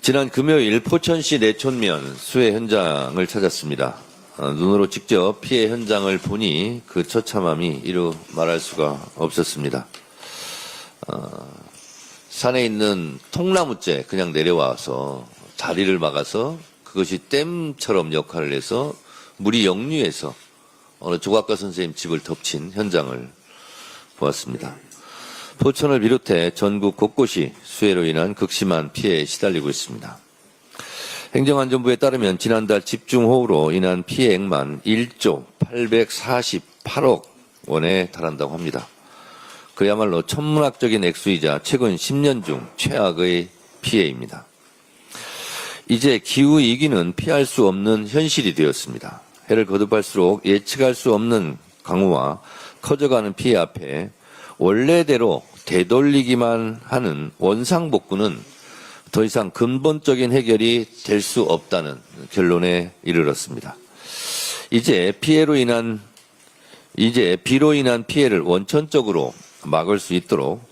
지난 금요일 포천시 내촌면 수해 현장을 찾았습니다. 눈으로 직접 피해 현장을 보니 그 처참함이 이루 말할 수가 없었습니다. 산에 있는 통나무째 그냥 내려와서 다리를 막아서 그것이 댐처럼 역할을 해서 물이 역류해서 어느 조각가 선생님 집을 덮친 현장을 보았습니다. 포천을 비롯해 전국 곳곳이 수해로 인한 극심한 피해에 시달리고 있습니다. 행정안전부에 따르면 지난달 집중호우로 인한 피해액만 1조 848억 원에 달한다고 합니다. 그야말로 천문학적인 액수이자 최근 10년 중 최악의 피해입니다. 이제 기후위기는 피할 수 없는 현실이 되었습니다. 해를 거듭할수록 예측할 수 없는 강우와 커져가는 피해 앞에 원래대로 되돌리기만 하는 원상복구는 더 이상 근본적인 해결이 될 수 없다는 결론에 이르렀습니다. 이제 비로 인한 피해를 원천적으로 막을 수 있도록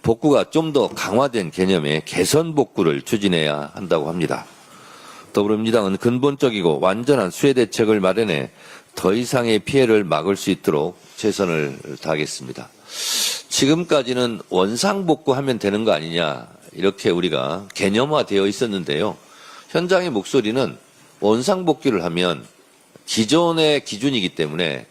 복구가 좀 더 강화된 개념의 개선 복구를 추진해야 한다고 합니다. 더불어민주당은 근본적이고 완전한 수해 대책을 마련해 더 이상의 피해를 막을 수 있도록 최선을 다하겠습니다. 지금까지는 원상복구하면 되는 거 아니냐 이렇게 우리가 개념화되어 있었는데요. 현장의 목소리는 원상복구를 하면 기존의 기준이기 때문에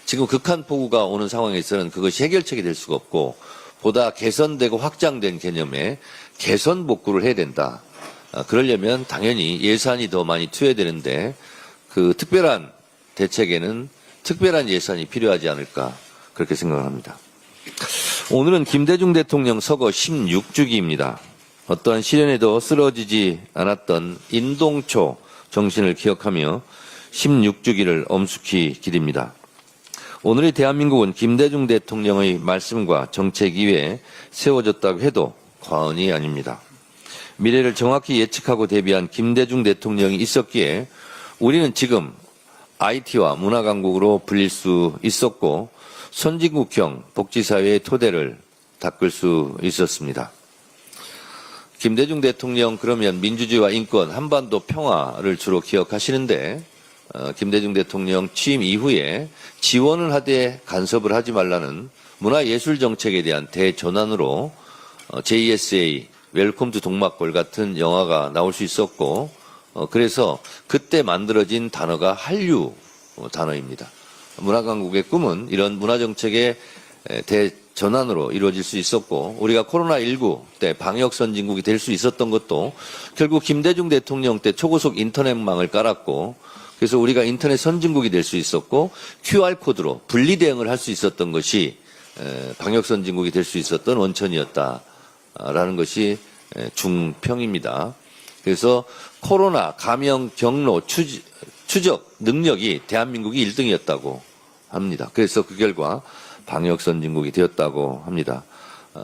지금 극한 폭우가 오는 상황에서는 그것이 해결책이 될 수가 없고 보다 개선되고 확장된 개념의 개선 복구를 해야 된다. 그러려면 당연히 예산이 더 많이 투여되는데 그 특별한 대책에는 특별한 예산이 필요하지 않을까 그렇게 생각합니다. 오늘은 김대중 대통령 서거 16주기입니다. 어떠한 시련에도 쓰러지지 않았던 인동초 정신을 기억하며 16주기를 엄숙히 기립니다. 오늘의 대한민국은 김대중 대통령의 말씀과 정책 위에 세워졌다고 해도 과언이 아닙니다. 미래를 정확히 예측하고 대비한 김대중 대통령이 있었기에 우리는 지금 IT와 문화강국으로 불릴 수 있었고 선진국형 복지사회의 토대를 닦을 수 있었습니다. 김대중 대통령 그러면 민주주의와 인권, 한반도 평화를 주로 기억하시는데 김대중 대통령 취임 이후에 지원을 하되 간섭을 하지 말라는 문화예술 정책에 대한 대전환으로 JSA, 웰컴 투 동막골 같은 영화가 나올 수 있었고 그래서 그때 만들어진 단어가 한류 단어입니다. 문화강국의 꿈은 이런 문화정책의 대전환으로 이루어질 수 있었고 우리가 코로나19 때 방역선진국이 될 수 있었던 것도 결국 김대중 대통령 때 초고속 인터넷망을 깔았고 그래서 우리가 인터넷 선진국이 될 수 있었고 QR코드로 분리대응을 할 수 있었던 것이 방역선진국이 될 수 있었던 원천이었다라는 것이 중평입니다. 그래서 코로나 감염 경로 추적 능력이 대한민국이 1등이었다고 합니다. 그래서 그 결과 방역선진국이 되었다고 합니다.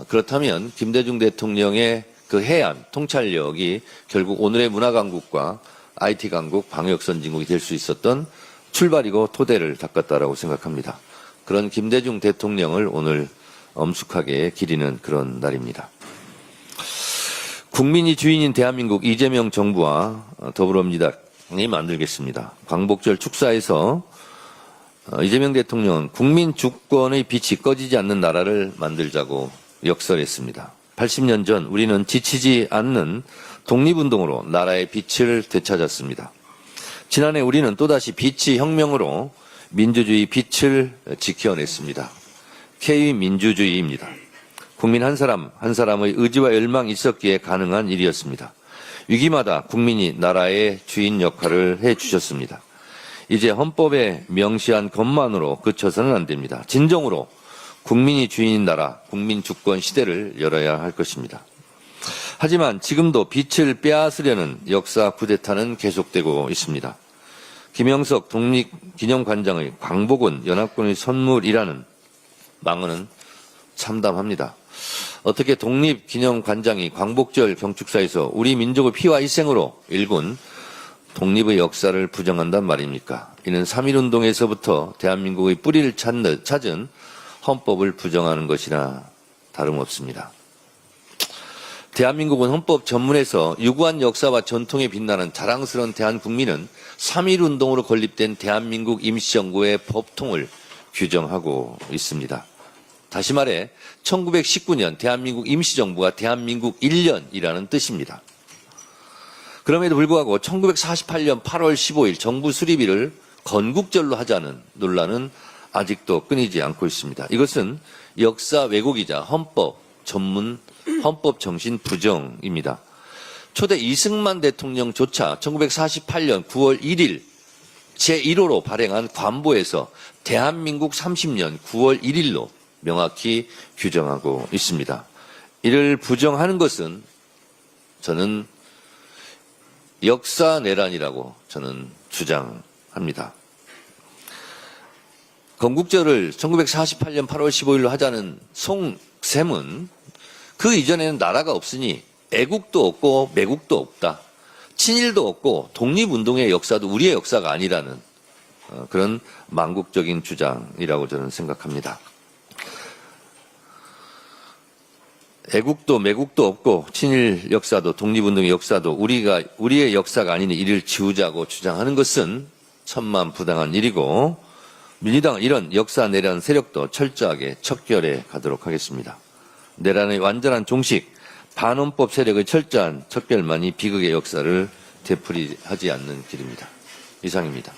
그렇다면 김대중 대통령의 그 해안 통찰력이 결국 오늘의 문화강국과 IT강국 방역선진국이 될 수 있었던 출발이고 토대를 닦았다라고 생각합니다. 그런 김대중 대통령을 오늘 엄숙하게 기리는 그런 날입니다. 국민이 주인인 대한민국 이재명 정부와 더불어민주당이 만들겠습니다. 광복절 축사에서 이재명 대통령은 국민 주권의 빛이 꺼지지 않는 나라를 만들자고 역설했습니다. 80년 전 우리는 지치지 않는 독립운동으로 나라의 빛을 되찾았습니다. 지난해 우리는 또다시 빛의 혁명으로 민주주의 빛을 지켜냈습니다. K민주주의입니다. 국민 한 사람 한 사람의 의지와 열망이 있었기에 가능한 일이었습니다. 위기마다 국민이 나라의 주인 역할을 해주셨습니다. 이제 헌법에 명시한 것만으로 그쳐서는 안 됩니다. 진정으로 국민이 주인인 나라, 국민 주권 시대를 열어야 할 것입니다. 하지만 지금도 빛을 빼앗으려는 역사 쿠데타는 계속되고 있습니다. 김영석 독립기념관장의 광복은 연합군의 선물이라는 망언은 참담합니다. 어떻게 독립기념관장이 광복절 경축사에서 우리 민족의 피와 희생으로 일군 독립의 역사를 부정한단 말입니까? 이는 3.1운동에서부터 대한민국의 뿌리를 찾은 헌법을 부정하는 것이나 다름없습니다. 대한민국은 헌법 전문에서 유구한 역사와 전통에 빛나는 자랑스러운 대한국민은 3.1운동으로 건립된 대한민국 임시정부의 법통을 규정하고 있습니다. 다시 말해 1919년 대한민국 임시정부가 대한민국 1년이라는 뜻입니다. 그럼에도 불구하고 1948년 8월 15일 정부 수립일을 건국절로 하자는 논란은 아직도 끊이지 않고 있습니다. 이것은 역사 왜곡이자 헌법 정신 부정입니다. 초대 이승만 대통령조차 1948년 9월 1일 제1호로 발행한 관보에서 대한민국 30년 9월 1일로 명확히 규정하고 있습니다. 이를 부정하는 것은 저는 역사 내란이라고 저는 주장합니다. 건국절을 1948년 8월 15일로 하자는 송샘은 그 이전에는 나라가 없으니 애국도 없고 매국도 없다. 친일도 없고 독립운동의 역사도 우리의 역사가 아니라는 그런 망국적인 주장이라고 저는 생각합니다. 애국도 매국도 없고 친일 역사도 독립운동의 역사도 우리의 역사가 아니니 이를 지우자고 주장하는 것은 천만부당한 일이고 민주당은 이런 역사 내란 세력도 철저하게 척결해 가도록 하겠습니다. 내란의 완전한 종식, 반헌법 세력의 철저한 척결만이 비극의 역사를 되풀이하지 않는 길입니다. 이상입니다.